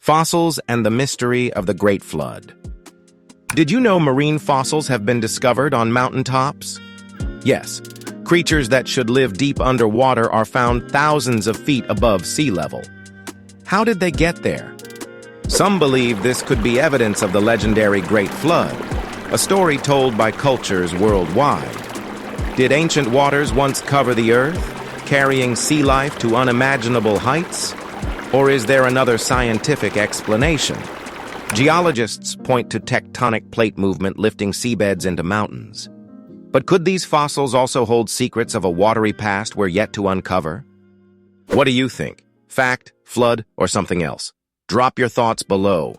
Fossils and the mystery of the Great Flood. Did you know marine fossils have been discovered on mountaintops? Yes, creatures that should live deep underwater are found thousands of feet above sea level. How did they get there? Some believe this could be evidence of the legendary Great Flood, a story told by cultures worldwide. Did ancient waters once cover the earth, carrying sea life to unimaginable heights? Or is there another scientific explanation? Geologists point to tectonic plate movement lifting seabeds into mountains. But could these fossils also hold secrets of a watery past we're yet to uncover? What do you think? Fact, flood, or something else? Drop your thoughts below.